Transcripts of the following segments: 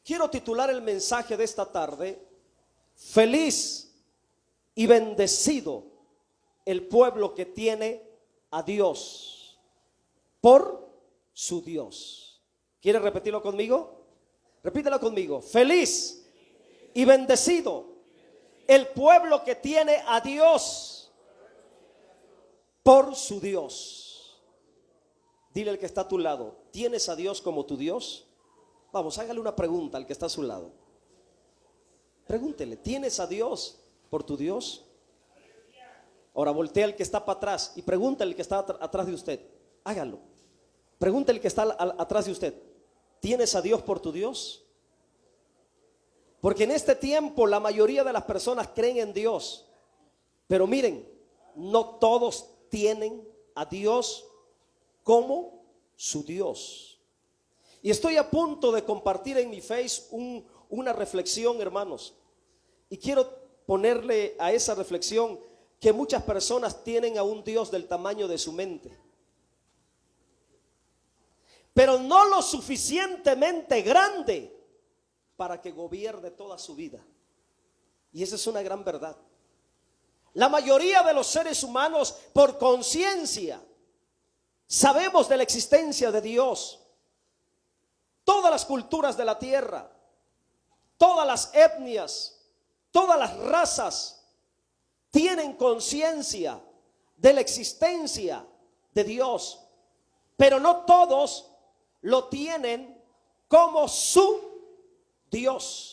Quiero titular el mensaje de esta tarde: feliz y bendecido el pueblo que tiene a Dios por su Dios. ¿Quiere repetirlo conmigo? Repítelo conmigo. Feliz y bendecido el pueblo que tiene a Dios por su Dios. Dile al que está a tu lado: ¿tienes a Dios como tu Dios? Vamos, hágale una pregunta al que está a su lado. Pregúntele: ¿tienes a Dios por tu Dios? Ahora voltea al que está para atrás y pregúntale al que está atrás de usted. Hágalo. Pregúntale al que está atrás de usted: ¿tienes a Dios por tu Dios? Porque en este tiempo la mayoría de las personas creen en Dios, pero miren, no todos tienen a Dios como su Dios. Y estoy a punto de compartir en mi Face una reflexión, hermanos, y quiero ponerle a esa reflexión que muchas personas tienen a un Dios del tamaño de su mente, pero no lo suficientemente grande para que gobierne toda su vida. Y esa es una gran verdad. La mayoría de los seres humanos, por conciencia, sabemos de la existencia de Dios. Todas las culturas de la tierra, todas las etnias, todas las razas tienen conciencia de la existencia de Dios, pero no todos lo tienen como su Dios.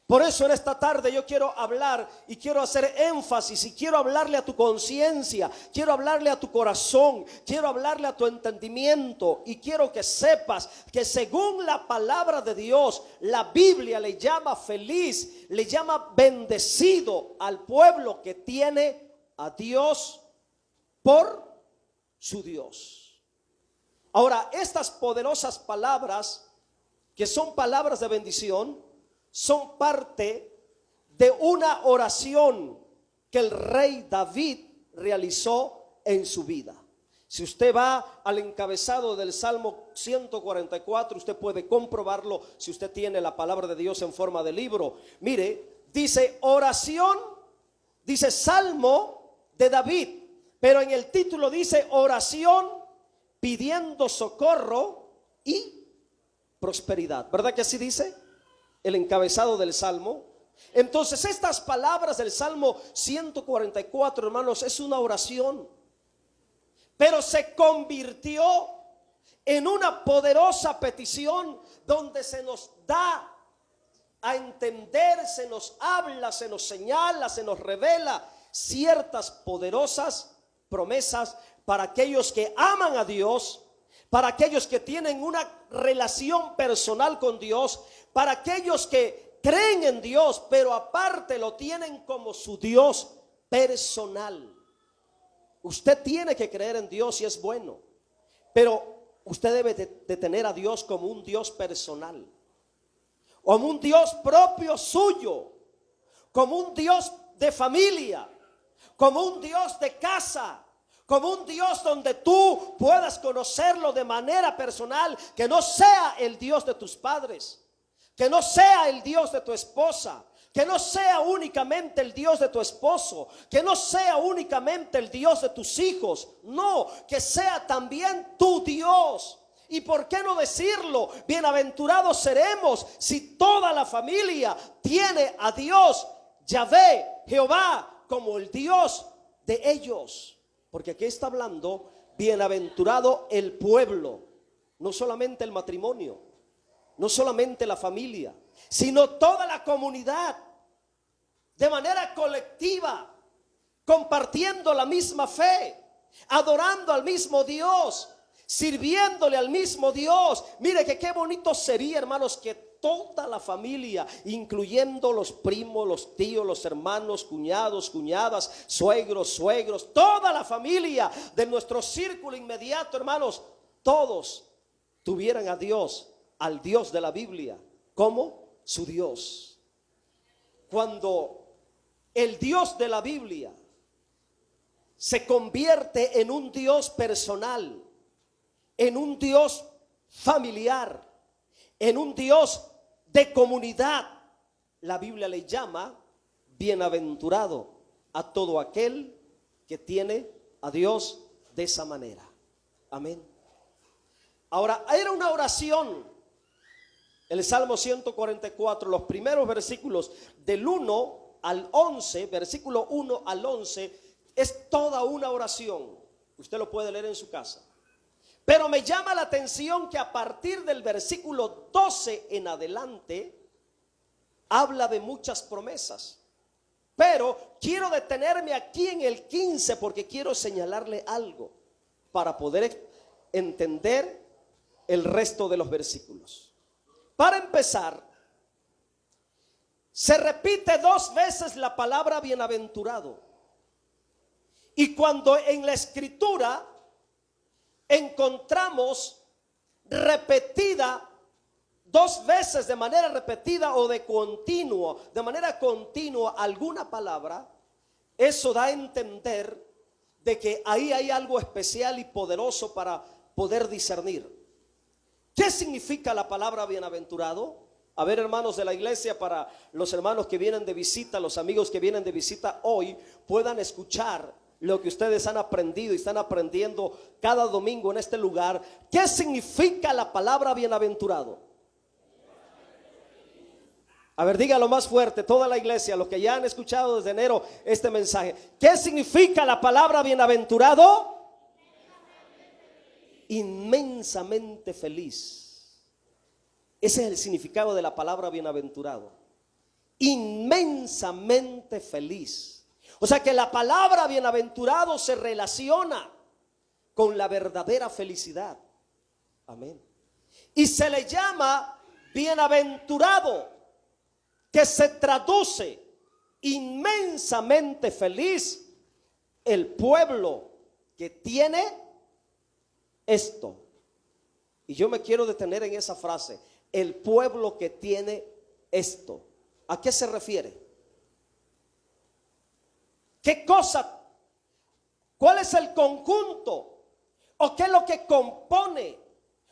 Por eso en esta tarde yo quiero hablar y quiero hacer énfasis y quiero hablarle a tu conciencia, quiero hablarle a tu corazón, quiero hablarle a tu entendimiento, y quiero que sepas que según la palabra de Dios, la Biblia le llama feliz, le llama bendecido al pueblo que tiene a Dios por su Dios. Ahora, estas poderosas palabras, que son palabras de bendición, son parte de una oración que el rey David realizó en su vida. Si usted va al encabezado del Salmo 144, usted puede comprobarlo si usted tiene la palabra de Dios en forma de libro. Mire, dice oración, dice Salmo de David, pero en el título dice oración pidiendo socorro y prosperidad. ¿Verdad que así dice el encabezado del Salmo? Entonces estas palabras del Salmo 144, hermanos, es una oración, pero se convirtió en una poderosa petición donde se nos da a entender, se nos habla, se nos señala, se nos revela ciertas poderosas promesas para aquellos que aman a Dios, para aquellos que tienen una relación personal con Dios, para aquellos que creen en Dios, pero aparte lo tienen como su Dios personal. Usted tiene que creer en Dios y es bueno, pero usted debe de tener a Dios como un Dios personal, como un Dios propio suyo, como un Dios de familia, como un Dios de casa, como un Dios donde tú puedas conocerlo de manera personal, que no sea el Dios de tus padres, que no sea el Dios de tu esposa, que no sea únicamente el Dios de tu esposo, que no sea únicamente el Dios de tus hijos, no, que sea también tu Dios. ¿Y por qué no decirlo? Bienaventurados seremos si toda la familia tiene a Dios, Yahvé, Jehová, como el Dios de ellos. Porque aquí está hablando, bienaventurado el pueblo, no solamente el matrimonio, no solamente la familia, sino toda la comunidad, de manera colectiva, compartiendo la misma fe, adorando al mismo Dios, sirviéndole al mismo Dios. Mire que qué bonito sería, hermanos, que toda la familia, incluyendo los primos, los tíos, los hermanos, cuñados, cuñadas, suegros, toda la familia de nuestro círculo inmediato, hermanos, todos tuvieran a Dios, al Dios de la Biblia, como su Dios. Cuando el Dios de la Biblia se convierte en un Dios personal, en un Dios familiar, en un Dios de comunidad. La Biblia le llama bienaventurado a todo aquel que tiene a Dios de esa manera. Amén. Ahora, era una oración. El Salmo 144, los primeros versículos del 1 al 11, versículo 1 al 11, es toda una oración. Usted lo puede leer en su casa. Pero me llama la atención que a partir del versículo 12 en adelante, habla de muchas promesas. Pero quiero detenerme aquí en el 15 porque quiero señalarle algo para poder entender el resto de los versículos. Para empezar, se repite 2 veces la palabra bienaventurado. Y cuando en la escritura encontramos repetida 2 veces de manera repetida o de manera continua alguna palabra, eso da a entender de que ahí hay algo especial y poderoso para poder discernir. ¿Qué significa la palabra bienaventurado? A ver, hermanos de la iglesia, para los hermanos que vienen de visita, los amigos que vienen de visita hoy, puedan escuchar lo que ustedes han aprendido y están aprendiendo cada domingo en este lugar. ¿Qué significa la palabra bienaventurado? A ver, dígalo más fuerte, toda la iglesia, los que ya han escuchado desde enero este mensaje. ¿Qué significa la palabra bienaventurado? Inmensamente feliz. Ese es el significado de la palabra bienaventurado. Inmensamente feliz. O sea que la palabra bienaventurado se relaciona con la verdadera felicidad. Amén. Y se le llama bienaventurado, que se traduce inmensamente feliz, el pueblo que tiene esto. Y yo me quiero detener en esa frase, el pueblo que tiene esto. ¿A qué se refiere? ¿Qué cosa? ¿Cuál es el conjunto? ¿O qué es lo que compone?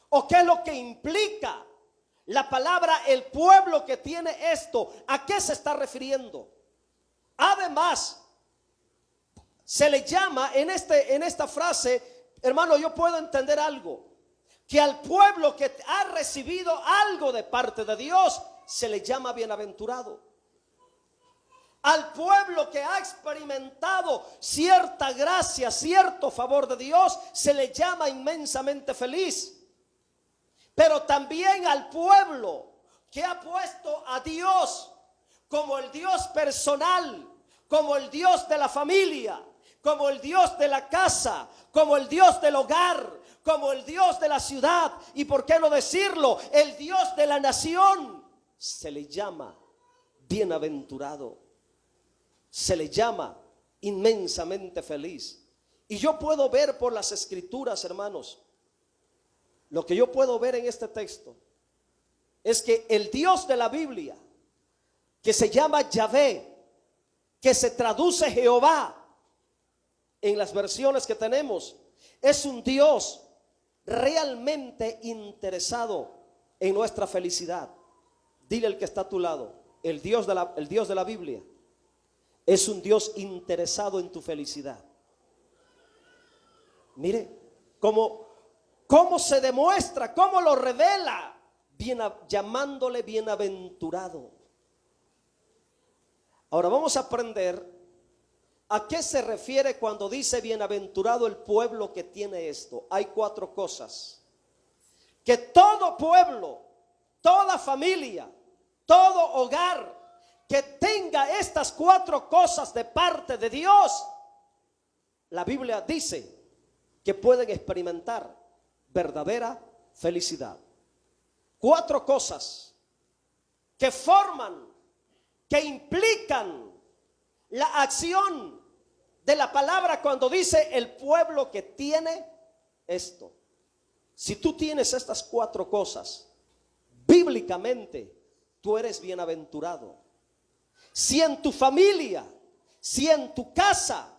¿O qué es lo que implica la palabra el pueblo que tiene esto? ¿A qué se está refiriendo? Además, se le llama en esta frase, hermano, yo puedo entender algo, que al pueblo que ha recibido algo de parte de Dios se le llama bienaventurado. Al pueblo que ha experimentado cierta gracia, cierto favor de Dios, se le llama inmensamente feliz. Pero también al pueblo que ha puesto a Dios como el Dios personal, como el Dios de la familia, como el Dios de la casa, como el Dios del hogar, como el Dios de la ciudad, y por qué no decirlo, el Dios de la nación, se le llama bienaventurado. Se le llama inmensamente feliz. Y yo puedo ver por las escrituras, hermanos, lo que yo puedo ver en este texto es que el Dios de la Biblia, que se llama Yahvé, que se traduce Jehová en las versiones que tenemos, es un Dios realmente interesado en nuestra felicidad. Dile al que está a tu lado, el Dios de la Biblia es un Dios interesado en tu felicidad. Mire cómo se demuestra, cómo lo revela, llamándole bienaventurado. Ahora vamos a aprender a qué se refiere cuando dice bienaventurado el pueblo que tiene esto. Hay 4 cosas que todo pueblo, toda familia, todo hogar que tenga estas 4 cosas de parte de Dios, la Biblia dice que pueden experimentar verdadera felicidad. 4 cosas que forman, que implican la acción de la palabra cuando dice el pueblo que tiene esto. Si tú tienes estas 4 cosas, bíblicamente tú eres bienaventurado. Si en tu familia, si en tu casa,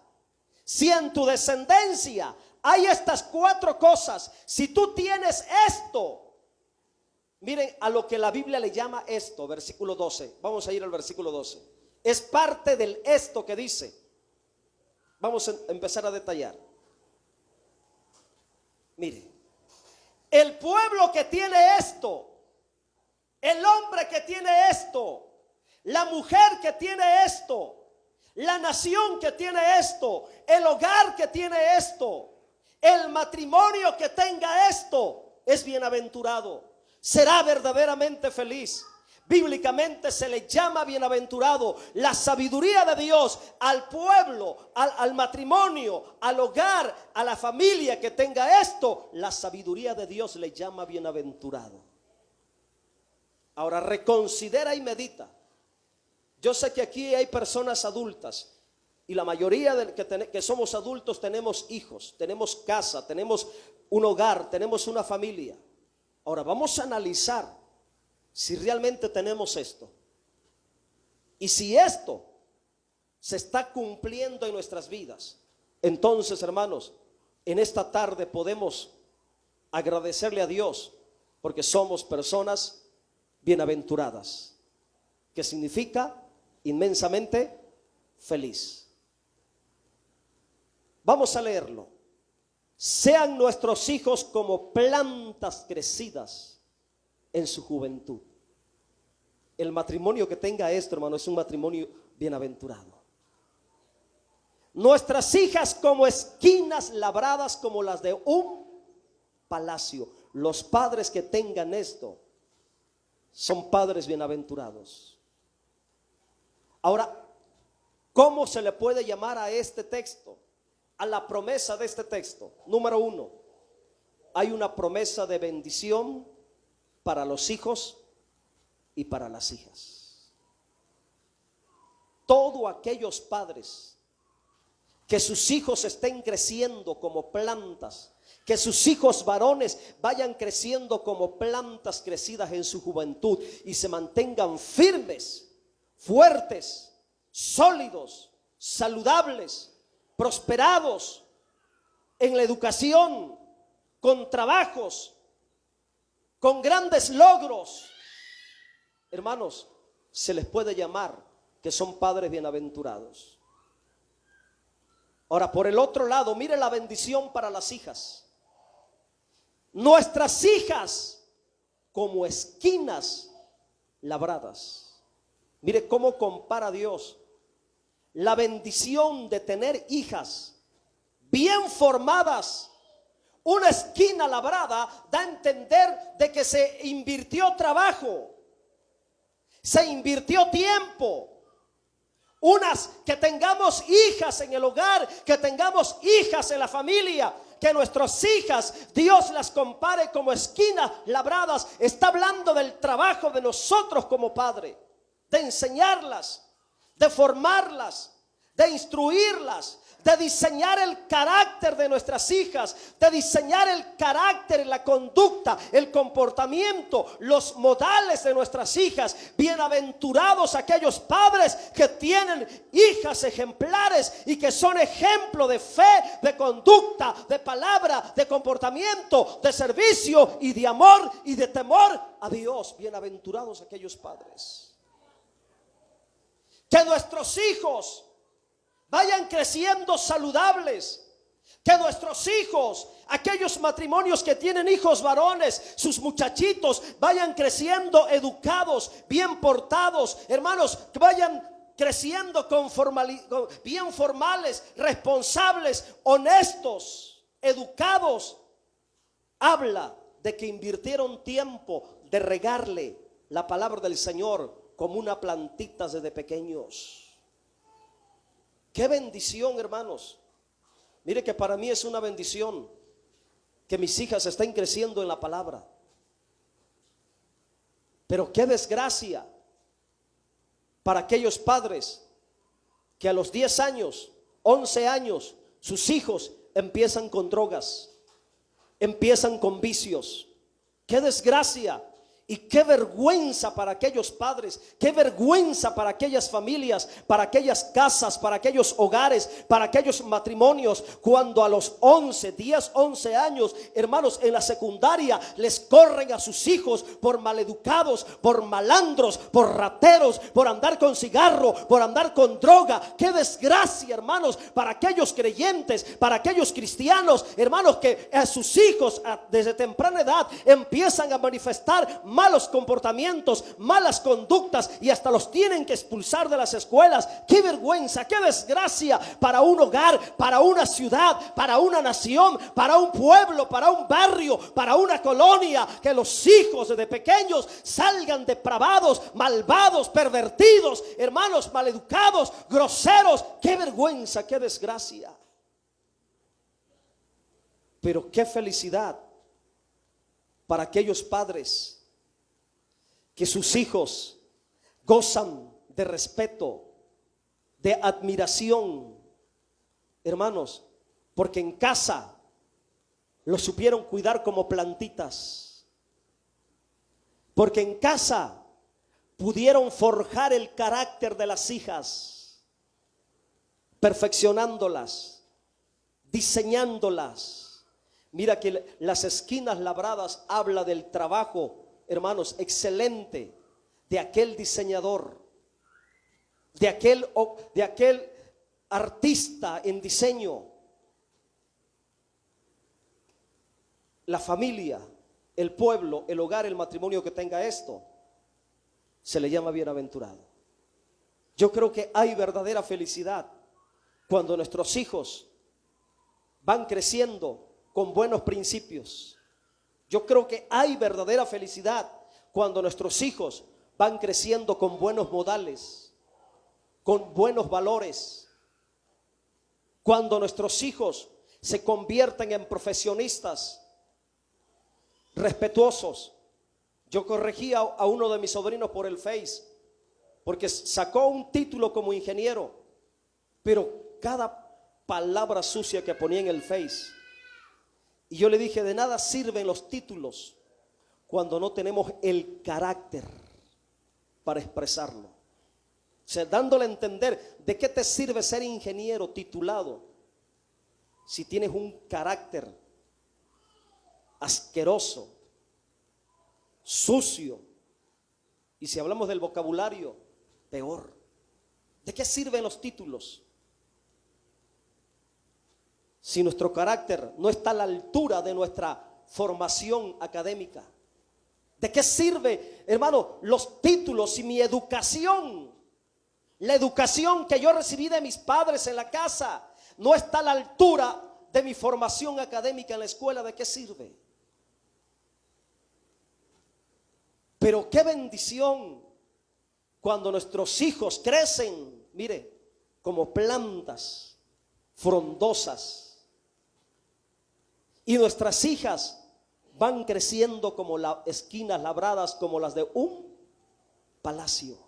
si en tu descendencia hay estas 4 cosas, si tú tienes esto, Miren a lo que la Biblia le llama esto, versículo 12. Vamos a ir al versículo 12. Es parte del esto que dice. Vamos a empezar a detallar. Mire, el pueblo que tiene esto, el hombre que tiene esto, la mujer que tiene esto, la nación que tiene esto, el hogar que tiene esto, el matrimonio que tenga esto, es bienaventurado. Será verdaderamente feliz. Bíblicamente se le llama bienaventurado. La sabiduría de Dios al pueblo, al matrimonio, al hogar, a la familia que tenga esto, la sabiduría de Dios le llama bienaventurado. Ahora reconsidera y medita. Yo sé que aquí hay personas adultas y la mayoría de que somos adultos tenemos hijos, tenemos casa, tenemos un hogar, tenemos una familia. Ahora vamos a analizar si realmente tenemos esto. Y si esto se está cumpliendo en nuestras vidas, entonces, hermanos, en esta tarde podemos agradecerle a Dios porque somos personas bienaventuradas, que significa inmensamente feliz. Vamos a leerlo. Sean nuestros hijos como plantas crecidas en su juventud. El matrimonio que tenga esto, hermano, es un matrimonio bienaventurado. Nuestras hijas como esquinas labradas como las de un palacio. Los padres que tengan esto son padres bienaventurados. Ahora, ¿cómo se le puede llamar a este texto? A la promesa de este texto. Número 1, hay una promesa de bendición para los hijos y para las hijas. Todos aquellos padres que sus hijos estén creciendo como plantas, que sus hijos varones vayan creciendo como plantas crecidas en su juventud y se mantengan firmes, fuertes, sólidos, saludables, prosperados en la educación, con trabajos, con grandes logros. Hermanos, se les puede llamar que son padres bienaventurados. Ahora, por el otro lado, mire la bendición para las hijas. Nuestras hijas como esquinas labradas. Mire cómo compara Dios la bendición de tener hijas bien formadas. Una esquina labrada da a entender de que se invirtió trabajo, se invirtió tiempo. Unas que tengamos hijas en el hogar, que tengamos hijas en la familia, que nuestras hijas Dios las compare como esquinas labradas. Está hablando del trabajo de nosotros como padre, de enseñarlas, de formarlas, de instruirlas, de diseñar el carácter de nuestras hijas, de diseñar el carácter, la conducta, el comportamiento, los modales de nuestras hijas. Bienaventurados aquellos padres que tienen hijas ejemplares y que son ejemplo de fe, de conducta, de palabra, de comportamiento, de servicio y de amor y de temor a Dios. Bienaventurados aquellos padres. Que nuestros hijos vayan creciendo saludables. Que nuestros hijos, aquellos matrimonios que tienen hijos varones, sus muchachitos vayan creciendo educados, bien portados. Hermanos, que vayan creciendo bien formales, responsables, honestos, educados. Habla de que invirtieron tiempo de regarle la palabra del Señor como una plantita desde pequeños. Qué bendición, hermanos. Mire que para mí es una bendición que mis hijas estén creciendo en la palabra. Pero qué desgracia para aquellos padres que a los 10 años, 11 años, sus hijos empiezan con drogas, empiezan con vicios. Qué desgracia. Y qué vergüenza para aquellos padres, qué vergüenza para aquellas familias, para aquellas casas, para aquellos hogares, para aquellos matrimonios, cuando a los 11, 10, 11 años, hermanos, en la secundaria les corren a sus hijos por maleducados, por malandros, por rateros, por andar con cigarro, por andar con droga. Qué desgracia, hermanos, para aquellos creyentes, para aquellos cristianos, hermanos, que a sus hijos desde temprana edad empiezan a manifestar malos comportamientos, malas conductas, y hasta los tienen que expulsar de las escuelas. Qué vergüenza, qué desgracia para un hogar, para una ciudad, para una nación, para un pueblo, para un barrio, para una colonia, que los hijos desde pequeños salgan depravados, malvados, pervertidos, hermanos, maleducados, groseros. Qué vergüenza, qué desgracia. Pero qué felicidad para aquellos padres que sus hijos gozan de respeto, de admiración, hermanos, porque en casa los supieron cuidar como plantitas, porque en casa pudieron forjar el carácter de las hijas, perfeccionándolas, diseñándolas. Mira que Las Esquinas Labradas habla del trabajo, hermanos, excelente de aquel diseñador, de aquel artista en diseño. La familia, el pueblo, el hogar, el matrimonio que tenga esto, se le llama bienaventurado. Yo creo que hay verdadera felicidad cuando nuestros hijos van creciendo con buenos principios. Yo creo que hay verdadera felicidad cuando nuestros hijos van creciendo con buenos modales, con buenos valores. Cuando nuestros hijos se convierten en profesionistas respetuosos. Yo corregí a uno de mis sobrinos por el Face, porque sacó un título como ingeniero, pero cada palabra sucia que ponía en el Face. Y yo le dije, de nada sirven los títulos cuando no tenemos el carácter para expresarlo. O sea, dándole a entender, ¿de qué te sirve ser ingeniero titulado si tienes un carácter asqueroso, sucio? Y si hablamos del vocabulario, peor. ¿De qué sirven los títulos si nuestro carácter no está a la altura de nuestra formación académica? ¿De qué sirve, hermano, los títulos y mi educación? La educación que yo recibí de mis padres en la casa no está a la altura de mi formación académica en la escuela. ¿De qué sirve? Pero qué bendición cuando nuestros hijos crecen, mire, como plantas frondosas, y nuestras hijas van creciendo como las esquinas labradas, como las de un palacio.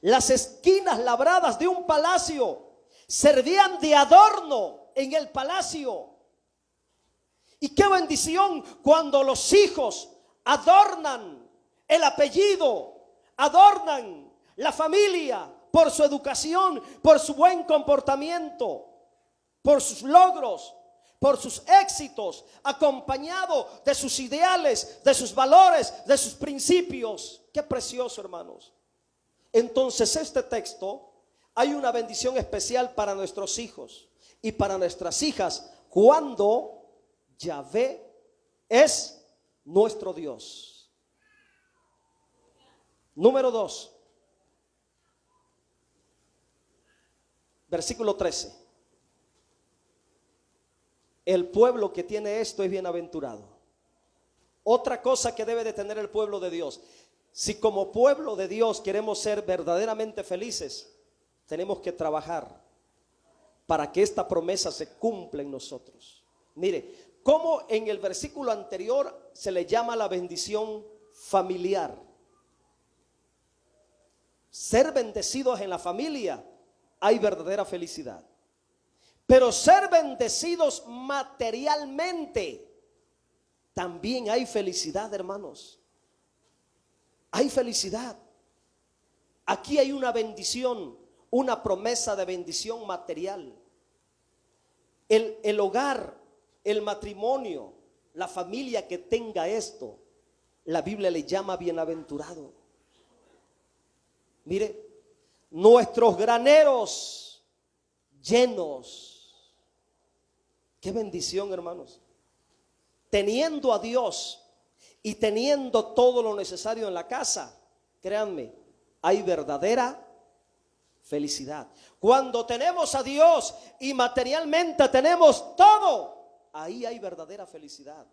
Las esquinas labradas de un palacio servían de adorno en el palacio. Y qué bendición cuando los hijos adornan el apellido, adornan la familia por su educación, por su buen comportamiento, por sus logros, por sus éxitos, acompañado de sus ideales, de sus valores, de sus principios. Qué precioso, hermanos. Entonces, este texto, hay una bendición especial para nuestros hijos y para nuestras hijas cuando Yahvé es nuestro Dios. Número 2, versículo 13. El pueblo que tiene esto es bienaventurado. Otra cosa que debe de tener el pueblo de Dios. Si como pueblo de Dios queremos ser verdaderamente felices, tenemos que trabajar para que esta promesa se cumpla en nosotros. Mire, como en el versículo anterior se le llama la bendición familiar. Ser bendecidos en la familia, hay verdadera felicidad. Pero ser bendecidos materialmente, también hay felicidad, hermanos. hay felicidad. Aquí hay una bendición, una promesa de bendición material. El hogar, el matrimonio, la familia que tenga esto, la Biblia le llama bienaventurado. Mire, nuestros graneros llenos. Qué bendición, hermanos. Teniendo a Dios y teniendo todo lo necesario en la casa, créanme, hay verdadera felicidad. Cuando tenemos a Dios y materialmente tenemos todo, ahí hay verdadera felicidad.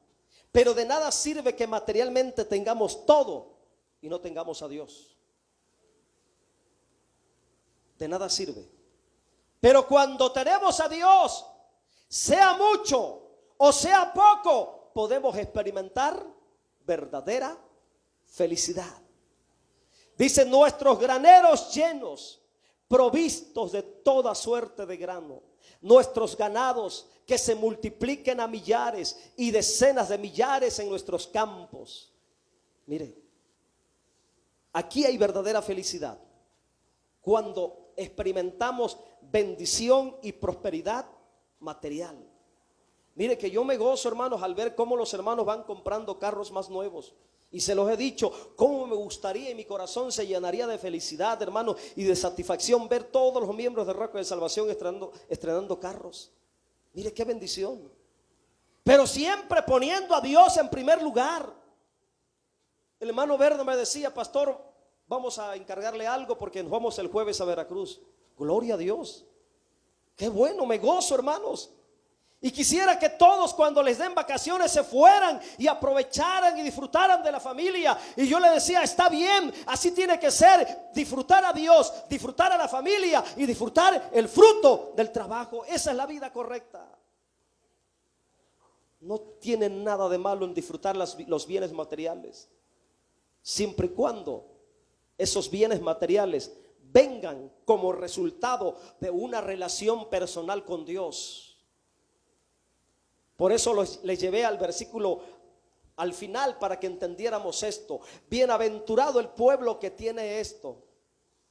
Pero de nada sirve que materialmente tengamos todo y no tengamos a Dios. De nada sirve. Pero cuando tenemos a Dios, sea mucho o sea poco, podemos experimentar verdadera felicidad. Dice, nuestros graneros llenos, provistos de toda suerte de grano, nuestros ganados que se multipliquen a millares y decenas de millares en nuestros campos. Mire, aquí hay verdadera felicidad cuando experimentamos bendición y prosperidad material. Mire que yo me gozo, hermanos, al ver cómo los hermanos van comprando carros más nuevos. Y se los he dicho, cómo me gustaría y mi corazón se llenaría de felicidad, hermano, y de satisfacción ver todos los miembros de Roca de Salvación estrenando carros. Mire qué bendición. Pero siempre poniendo a Dios en primer lugar. El hermano Verde me decía, pastor, vamos a encargarle algo porque nos vamos el jueves a Veracruz. Gloria a Dios. Qué bueno, me gozo, hermanos. Y quisiera que todos cuando les den vacaciones se fueran y aprovecharan y disfrutaran de la familia. Y yo le decía, está bien, así tiene que ser. Disfrutar a Dios, disfrutar a la familia y disfrutar el fruto del trabajo. Esa es la vida correcta. No tiene nada de malo en disfrutar los bienes materiales, siempre y cuando esos bienes materiales vengan como resultado de una relación personal con Dios. Por eso les llevé al versículo al final para que entendiéramos esto. Bienaventurado el pueblo que tiene esto,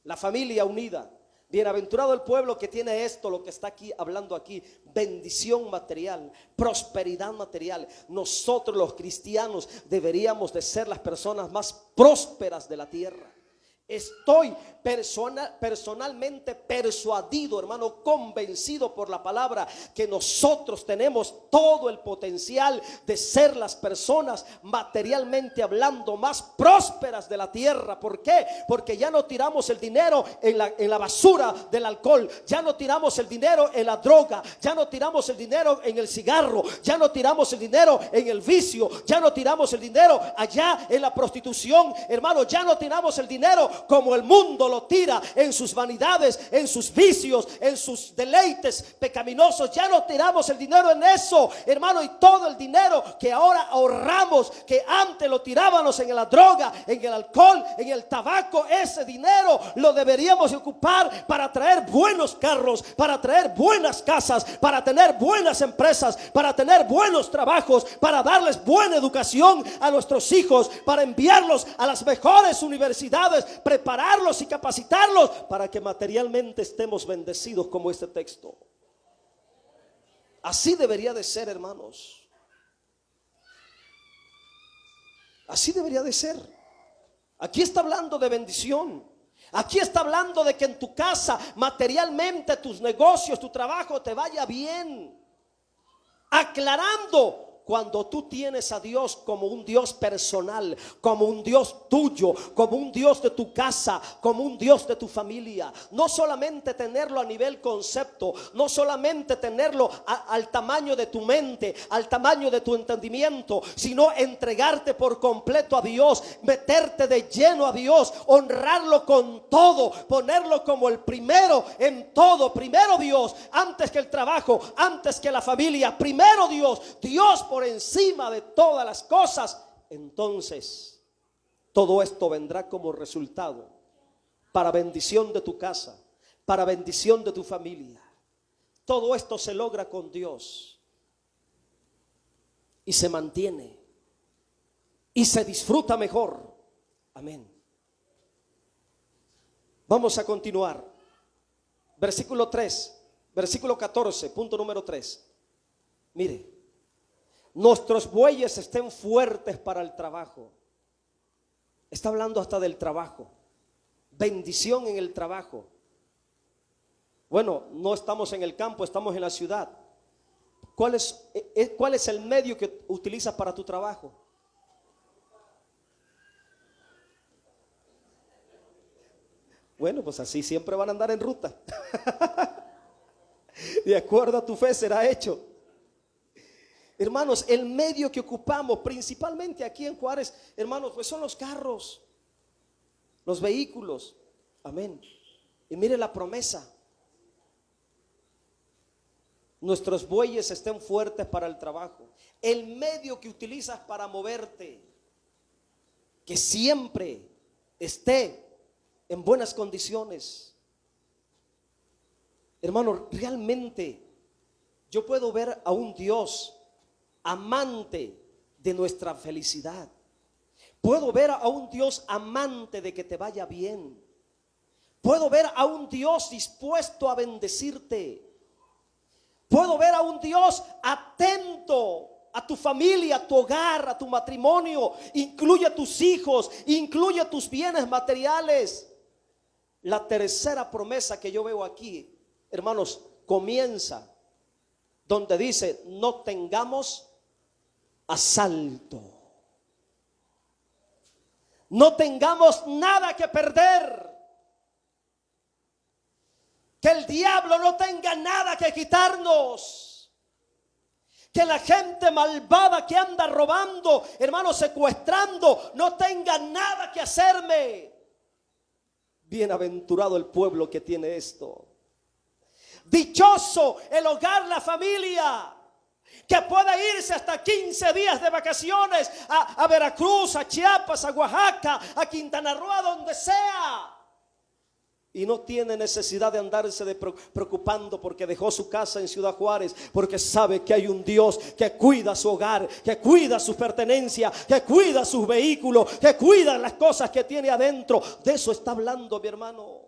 la familia unida. Bienaventurado el pueblo que tiene esto, lo que está aquí hablando aquí, bendición material, prosperidad material. Nosotros los cristianos deberíamos de ser las personas más prósperas de la tierra. Estoy personalmente persuadido, hermano, convencido por la palabra que nosotros tenemos todo el potencial de ser las personas materialmente hablando más prósperas de la tierra. ¿Por qué? Porque ya no tiramos el dinero en la basura del alcohol, ya no tiramos el dinero en la droga, ya no tiramos el dinero en el cigarro, ya no tiramos el dinero en el vicio, ya no tiramos el dinero allá en la prostitución, hermano, ya no tiramos el dinero como el mundo lo tira en sus vanidades, en sus vicios, en sus deleites pecaminosos. Ya no tiramos el dinero en eso, hermano, y todo el dinero que ahora ahorramos, que antes lo tirábamos en la droga, en el alcohol, en el tabaco, ese dinero lo deberíamos ocupar para traer buenos carros, para traer buenas casas, para tener buenas empresas, para tener buenos trabajos, para darles buena educación a nuestros hijos, para enviarlos a las mejores universidades, prepararlos y capacitarlos para que materialmente estemos bendecidos como este texto. Así debería de ser, hermanos. Así debería de ser. Aquí está hablando de bendición. Aquí está hablando de que en tu casa materialmente, tus negocios, tu trabajo te vaya bien. Aclarando, cuando tú tienes a Dios como un Dios personal, como un Dios tuyo, como un Dios de tu casa, como un Dios de tu familia. No solamente tenerlo a nivel concepto, no solamente tenerlo al tamaño de tu mente, al tamaño de tu entendimiento, sino entregarte por completo a Dios, meterte de lleno a Dios, honrarlo con todo, ponerlo como el primero en todo. Primero Dios, antes que el trabajo, antes que la familia, primero Dios, Dios por encima de todas las cosas. Entonces todo esto vendrá como resultado para bendición de tu casa, para bendición de tu familia. Todo esto se logra con Dios y se mantiene y se disfruta mejor. Amén. Vamos a continuar. Versículo 3, versículo 14, punto número 3. Mire, nuestros bueyes estén fuertes para el trabajo. Está hablando hasta del trabajo. Bendición en el trabajo. Bueno, no estamos en el campo, estamos en la ciudad. ¿Cuál es el medio que utilizas para tu trabajo? Bueno, pues así siempre van a andar en ruta. De acuerdo a tu fe será hecho. Hermanos, el medio que ocupamos principalmente aquí en Juárez, hermanos, pues son los carros, los vehículos. Amén. Y mire la promesa. Nuestros bueyes estén fuertes para el trabajo. El medio que utilizas para moverte, que siempre esté en buenas condiciones. Hermano, realmente yo puedo ver a un Dios amante de nuestra felicidad. Puedo ver a un Dios amante de que te vaya bien. Puedo ver a un Dios dispuesto a bendecirte. Puedo ver a un Dios atento a tu familia, a tu hogar, a tu matrimonio. Incluye a tus hijos, incluye a tus bienes materiales. La tercera promesa que yo veo aquí, hermanos, comienza donde dice: no tengamos asalto. No tengamos nada que perder. Que el diablo no tenga nada que quitarnos. Que la gente malvada que anda robando, hermanos, secuestrando, no tenga nada que hacerme. Bienaventurado el pueblo que tiene esto. Dichoso el hogar, la familia, que puede irse hasta 15 días de vacaciones a Veracruz, a Chiapas, a Oaxaca, a Quintana Roo, a donde sea. Y no tiene necesidad de andarse preocupando porque dejó su casa en Ciudad Juárez, porque sabe que hay un Dios que cuida su hogar, que cuida sus pertenencias, que cuida sus vehículos, que cuida las cosas que tiene adentro. De eso está hablando, mi hermano.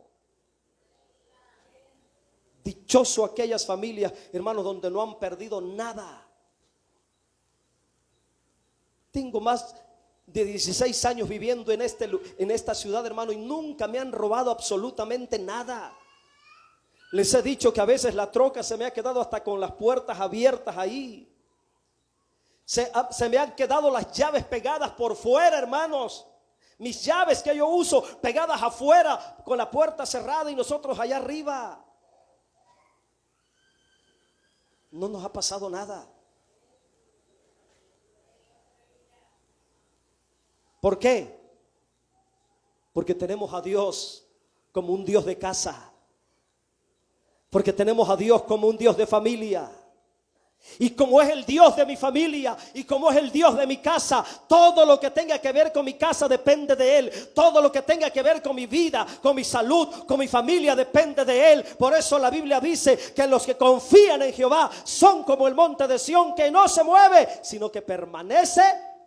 Dichoso aquellas familias, hermanos, donde no han perdido nada. Tengo más de 16 años viviendo en esta ciudad, hermano, y nunca me han robado absolutamente nada. Les he dicho que a veces la troca se me ha quedado hasta con las puertas abiertas ahí. Se me han quedado las llaves pegadas por fuera, hermanos. Mis llaves que yo uso pegadas afuera con la puerta cerrada y nosotros allá arriba. No nos ha pasado nada. ¿Por qué? Porque tenemos a Dios como un Dios de casa. Porque tenemos a Dios como un Dios de familia. Y como es el Dios de mi familia y como es el Dios de mi casa, todo lo que tenga que ver con mi casa depende de Él. Todo lo que tenga que ver con mi vida, con mi salud, con mi familia depende de Él. Por eso la Biblia dice que los que confían en Jehová son como el monte de Sión, que no se mueve, sino que permanece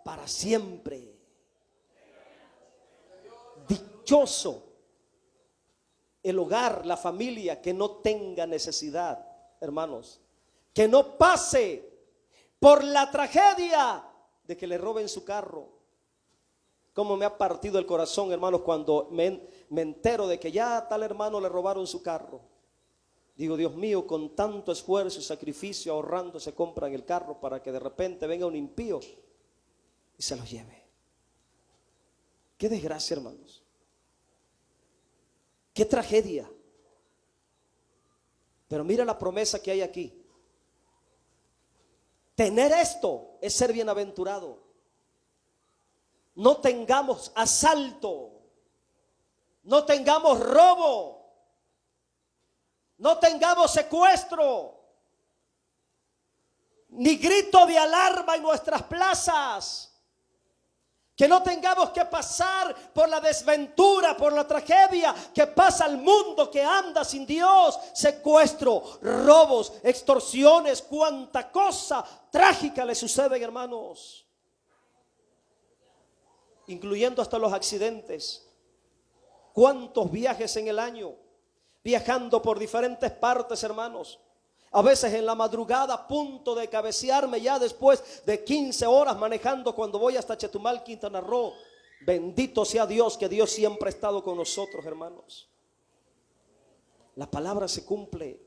para siempre. Dichoso el hogar, la familia que no tenga necesidad, hermanos. Que no pase por la tragedia de que le roben su carro. Como me ha partido el corazón, hermanos, cuando me entero de que ya a tal hermano le robaron su carro. Digo, Dios mío, con tanto esfuerzo y sacrificio ahorrando se compran el carro para que de repente venga un impío y se lo lleve. Qué desgracia, hermanos. Qué tragedia. Pero mira la promesa que hay aquí. Tener esto es ser bienaventurado. No tengamos asalto, no tengamos robo, no tengamos secuestro, ni grito de alarma en nuestras plazas. Que no tengamos que pasar por la desventura, por la tragedia que pasa al mundo que anda sin Dios. Secuestro, robos, extorsiones, cuánta cosa trágica le suceden, hermanos. Incluyendo hasta los accidentes. ¿Cuántos viajes en el año? Viajando por diferentes partes, hermanos. A veces en la madrugada, a punto de cabecearme ya después de 15 horas manejando cuando voy hasta Chetumal, Quintana Roo. Bendito sea Dios, que Dios siempre ha estado con nosotros, hermanos. La palabra se cumple.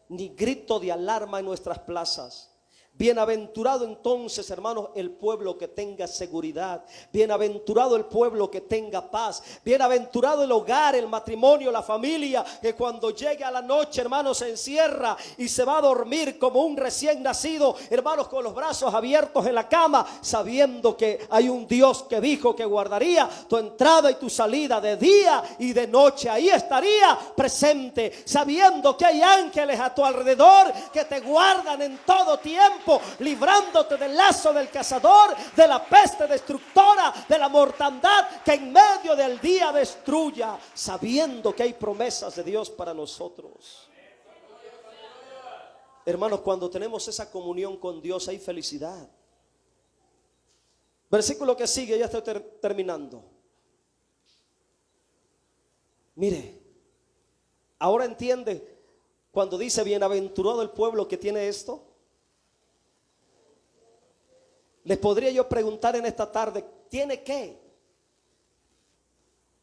Ni grito de alarma en nuestras plazas. Bienaventurado entonces, hermanos, el pueblo que tenga seguridad. Bienaventurado el pueblo que tenga paz. Bienaventurado el hogar, el matrimonio, la familia, que cuando llegue a la noche, hermanos, se encierra y se va a dormir como un recién nacido, hermanos, con los brazos abiertos en la cama, sabiendo que hay un Dios que dijo que guardaría tu entrada y tu salida de día y de noche. Ahí estaría presente, sabiendo que hay ángeles a tu alrededor que te guardan en todo tiempo, librándote del lazo del cazador, de la peste destructora, de la mortandad que en medio del día destruya, sabiendo que hay promesas de Dios para nosotros. Hermanos, cuando tenemos esa comunión con Dios hay felicidad. Versículo que sigue, ya estoy terminando. Mire, ahora entiende cuando dice bienaventurado el pueblo que tiene esto. Les podría yo preguntar en esta tarde, ¿tiene qué?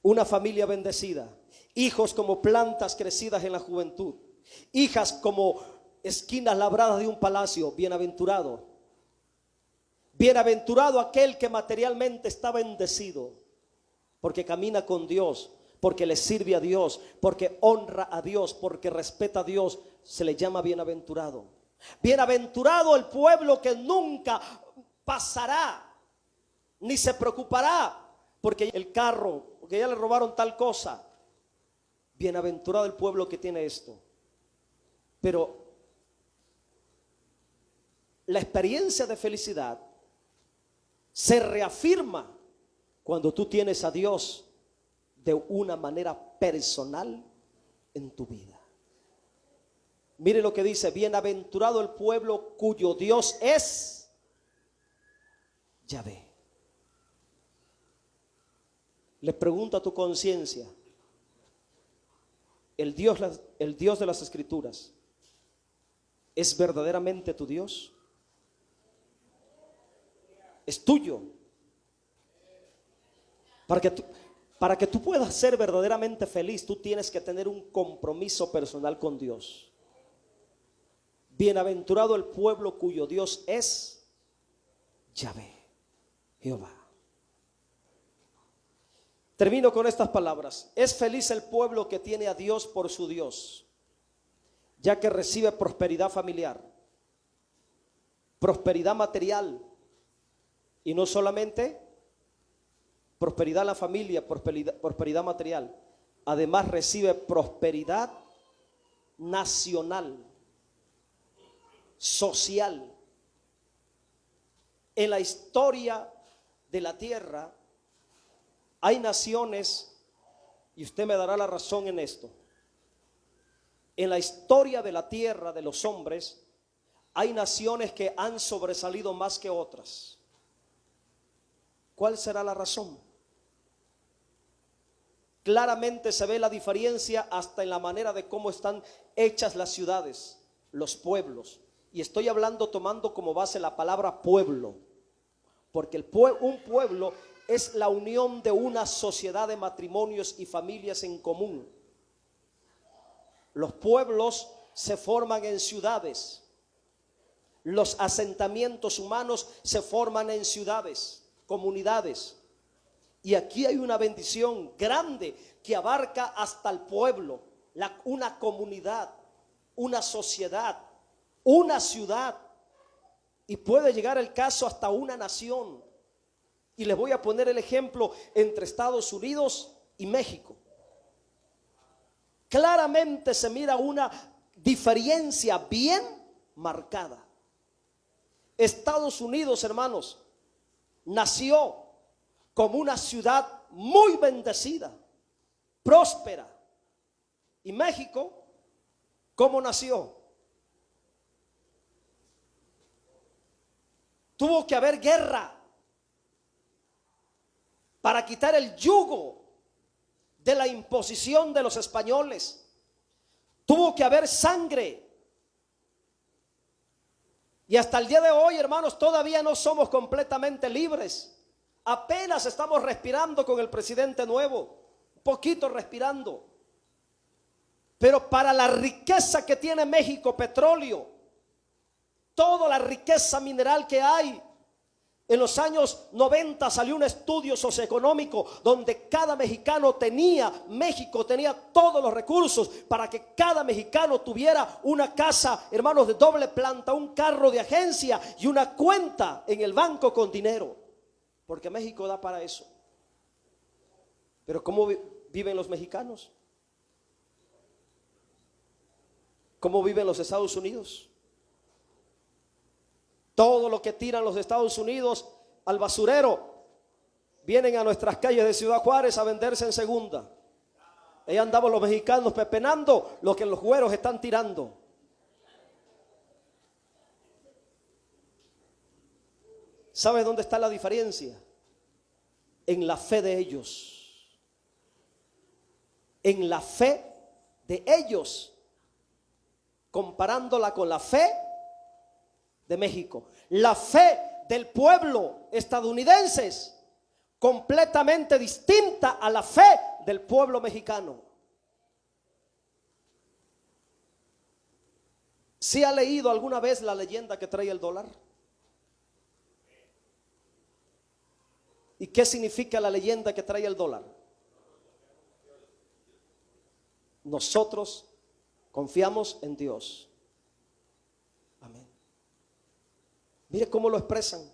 Una familia bendecida, hijos como plantas crecidas en la juventud, hijas como esquinas labradas de un palacio. Bienaventurado. Bienaventurado aquel que materialmente está bendecido, porque camina con Dios, porque le sirve a Dios, porque honra a Dios, porque respeta a Dios. Se le llama bienaventurado. Bienaventurado el pueblo que nunca pasará, ni se preocupará porque el carro, porque ya le robaron tal cosa. Bienaventurado el pueblo que tiene esto. Pero la experiencia de felicidad se reafirma cuando tú tienes a Dios de una manera personal en tu vida. Mire lo que dice: bienaventurado el pueblo cuyo Dios es Yahvé. Le pregunto a tu conciencia, ¿el Dios de las Escrituras es verdaderamente tu Dios? Es tuyo. Para que tú puedas ser verdaderamente feliz, tú tienes que tener un compromiso personal con Dios. Bienaventurado el pueblo cuyo Dios es Yahvé, Jehová. Termino con estas palabras. Es feliz el pueblo que tiene a Dios por su Dios, ya que recibe prosperidad familiar, prosperidad material, y no solamente prosperidad en la familia, prosperidad material. Además recibe prosperidad nacional, social. En la historia de la tierra hay naciones, y usted me dará la razón en esto. En la historia de la tierra, de los hombres, hay naciones que han sobresalido más que otras. ¿Cuál será la razón? Claramente se ve la diferencia hasta en la manera de cómo están hechas las ciudades, los pueblos. Y estoy hablando tomando como base la palabra pueblo, porque un pueblo es la unión de una sociedad de matrimonios y familias en común. Los pueblos se forman en ciudades. Los asentamientos humanos se forman en ciudades, comunidades. Y aquí hay una bendición grande que abarca hasta el pueblo, una comunidad, una sociedad, una ciudad, y puede llegar el caso hasta una nación. Y les voy a poner el ejemplo entre Estados Unidos y México. Claramente se mira una diferencia bien marcada. Estados Unidos, hermanos, nació como una ciudad muy bendecida, próspera. Y México, ¿cómo nació? Tuvo que haber guerra para quitar el yugo de la imposición de los españoles. Tuvo que haber sangre. Y hasta el día de hoy, hermanos, todavía no somos completamente libres. Apenas estamos respirando con el presidente nuevo, un poquito respirando. Pero para la riqueza que tiene México, petróleo, toda la riqueza mineral que hay, en los años 90 salió un estudio socioeconómico donde cada mexicano México tenía todos los recursos para que cada mexicano tuviera una casa, hermanos, de doble planta, un carro de agencia y una cuenta en el banco con dinero, porque México da para eso. Pero ¿cómo viven los mexicanos? ¿Cómo viven los Estados Unidos? Todo lo que tiran los Estados Unidos al basurero, vienen a nuestras calles de Ciudad Juárez a venderse en segunda. Ahí andamos los mexicanos pepenando lo que los güeros están tirando. ¿Sabe dónde está la diferencia? En la fe de ellos. En la fe de ellos, comparándola con la fe de México. La fe del pueblo estadounidense es completamente distinta a la fe del pueblo mexicano. ¿Sí ha leído alguna vez la leyenda que trae el dólar? ¿Y qué significa la leyenda que trae el dólar? Nosotros confiamos en Dios. Amén. Mire cómo lo expresan.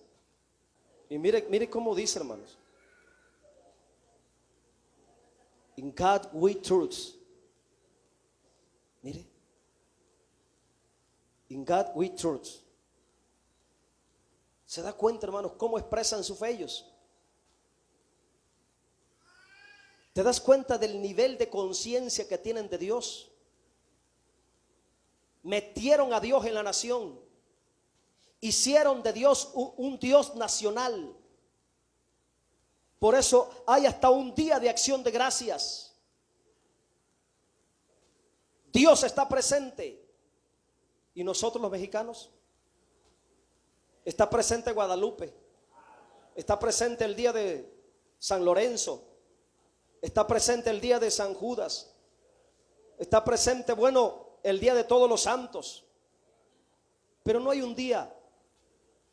Y mire cómo dice, hermanos. In God we trust. Mire. In God we trust. ¿Se da cuenta, hermanos, cómo expresan su fe ellos? ¿Te das cuenta del nivel de conciencia que tienen de Dios? Metieron a Dios en la nación. Hicieron de Dios un Dios nacional. Por eso hay hasta un día de acción de gracias. Dios está presente. ¿Y nosotros los mexicanos? Está presente Guadalupe. Está presente el día de San Lorenzo. Está presente el día de San Judas. Está presente, el día de todos los santos. Pero no hay un día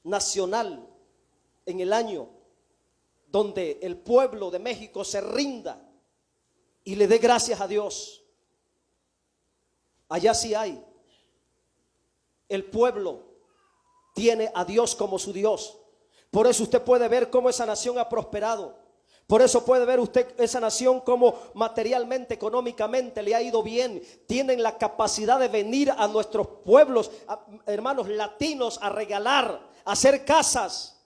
nacional en el año donde el pueblo de México se rinda y le dé gracias a Dios. Allá sí hay. El pueblo tiene a Dios como su Dios. Por eso usted puede ver cómo esa nación ha prosperado. Por eso puede ver usted esa nación como materialmente, económicamente le ha ido bien. Tienen la capacidad de venir a nuestros pueblos, hermanos latinos, a regalar, a hacer casas,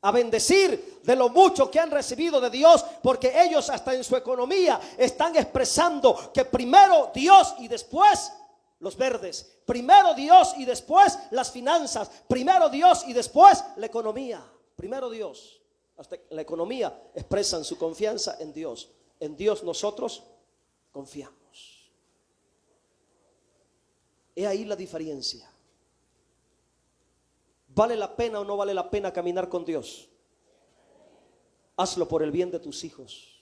a bendecir de lo mucho que han recibido de Dios, porque ellos hasta en su economía están expresando que primero Dios y después los verdes. Primero Dios y después las finanzas. Primero Dios y después la economía. Primero Dios. Hasta la economía expresan su confianza en Dios. En Dios nosotros confiamos. He ahí la diferencia. ¿Vale la pena o no vale la pena caminar con Dios? Hazlo por el bien de tus hijos.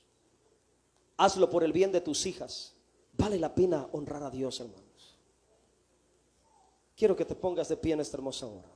Hazlo por el bien de tus hijas. Vale la pena honrar a Dios, hermanos. Quiero que te pongas de pie en esta hermosa hora.